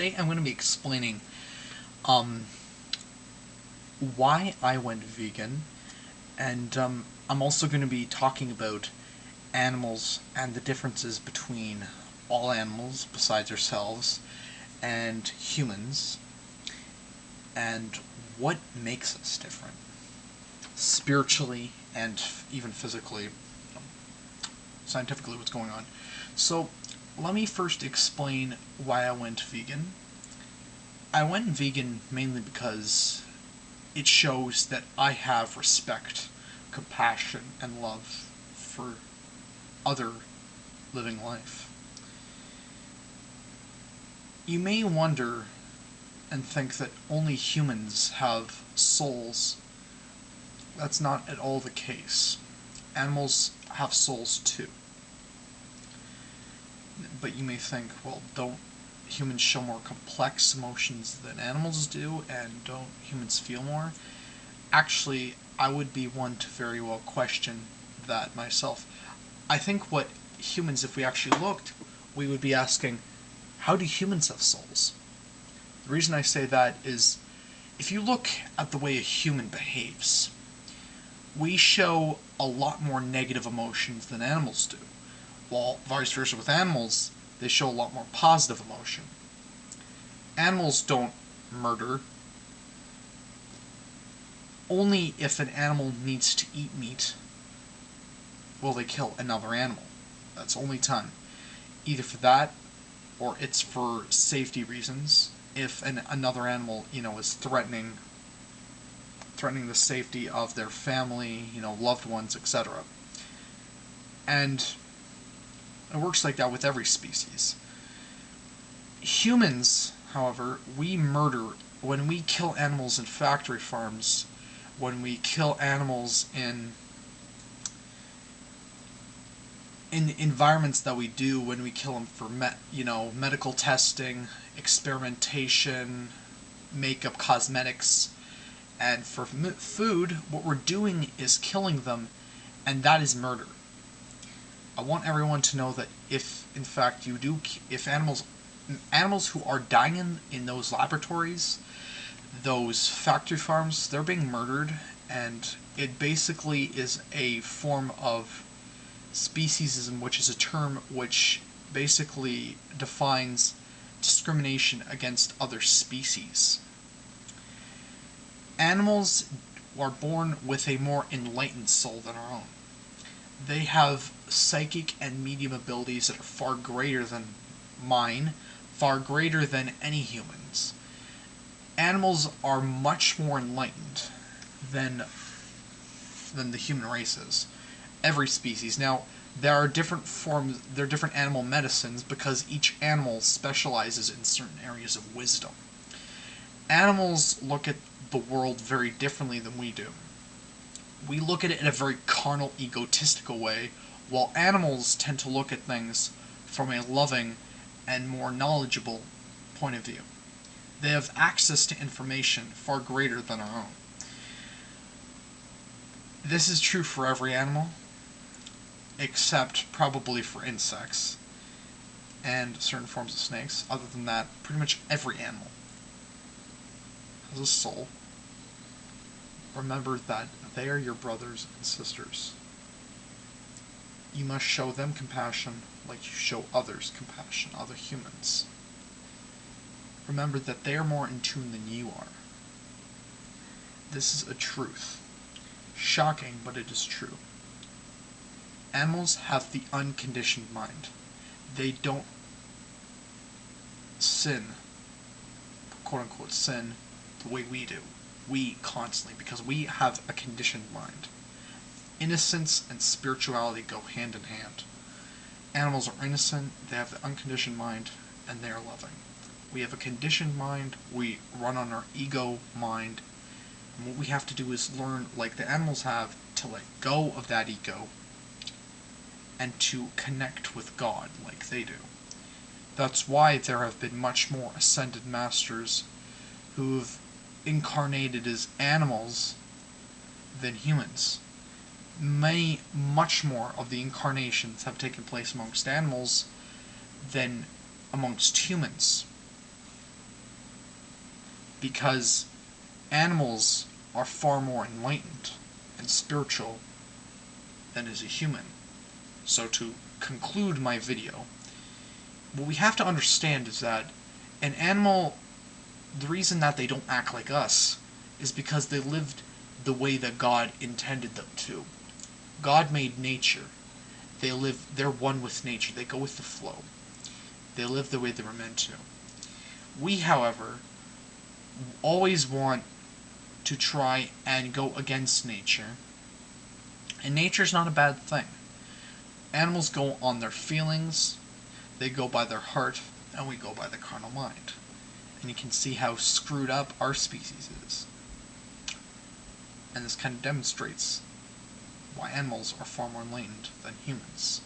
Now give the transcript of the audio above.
Today I'm going to be explaining um, why I went vegan, and I'm also going to be talking about animals and the differences between all animals besides ourselves and humans, and what makes us different, spiritually and even physically, scientifically, what's going on. So let me first explain why I went vegan. I went vegan mainly because it shows that I have respect, compassion, and love for other living life. You may wonder and think that only humans have souls. That's not at all the case. Animals have souls too. But you may think, well, don't humans show more complex emotions than animals do, and don't humans feel more? Actually, I would be one to very well question that myself. I think what humans, if we actually looked, we would be asking, how do humans have souls? The reason I say that is, if you look at the way a human behaves, we show a lot more negative emotions than animals do, while vice versa with animals, they show a lot more positive emotion. Animals don't murder. Only if an animal needs to eat meat will they kill another animal. That's the only time. Either for that, or it's for safety reasons. If another animal, is threatening the safety of their family, loved ones, etc. And it works like that with every species. Humans, however, we murder when we kill animals in factory farms, when we kill animals in environments that we do, when we kill them for medical testing, experimentation, makeup, cosmetics, and for food, what we're doing is killing them, and that is murder. I want everyone to know that if, in fact, if animals who are dying in those laboratories, those factory farms, they're being murdered, and it basically is a form of speciesism, which is a term which basically defines discrimination against other species. Animals are born with a more enlightened soul than our own. They have psychic and medium abilities that are far greater than mine, far greater than any humans. Animals are much more enlightened than the human race is. Every species. Now, there are different animal medicines because each animal specializes in certain areas of wisdom. Animals look at the world very differently than we do. We look at it in a very carnal, egotistical way, while animals tend to look at things from a loving and more knowledgeable point of view. They have access to information far greater than our own. This is true for every animal, except probably for insects and certain forms of snakes. Other than that, pretty much every animal has a soul. Remember that they are your brothers and sisters. You must show them compassion like you show others compassion, other humans. Remember that they are more in tune than you are. This is a truth. Shocking, but it is true. Animals have the unconditioned mind. They don't sin, quote-unquote sin, the way we do. We constantly, because we have a conditioned mind. Innocence and spirituality go hand in hand. Animals are innocent, they have the unconditioned mind, and they are loving. We have a conditioned mind, we run on our ego mind, and what we have to do is learn, like the animals have, to let go of that ego and to connect with God like they do. That's why there have been much more ascended masters who've incarnated as animals than humans. Much more of the incarnations have taken place amongst animals than amongst humans. because animals are far more enlightened and spiritual than is a human. So to conclude my video, what we have to understand is that an animal, the reason that they don't act like us is because they lived the way that God intended them to. God made nature. They're one with nature. They go with the flow. They live the way they were meant to. We, however, always want to try and go against nature. And nature's not a bad thing. Animals go on their feelings, they go by their heart, and we go by the carnal mind. And you can see how screwed up our species is. And this kind of demonstrates why animals are far more enlightened than humans.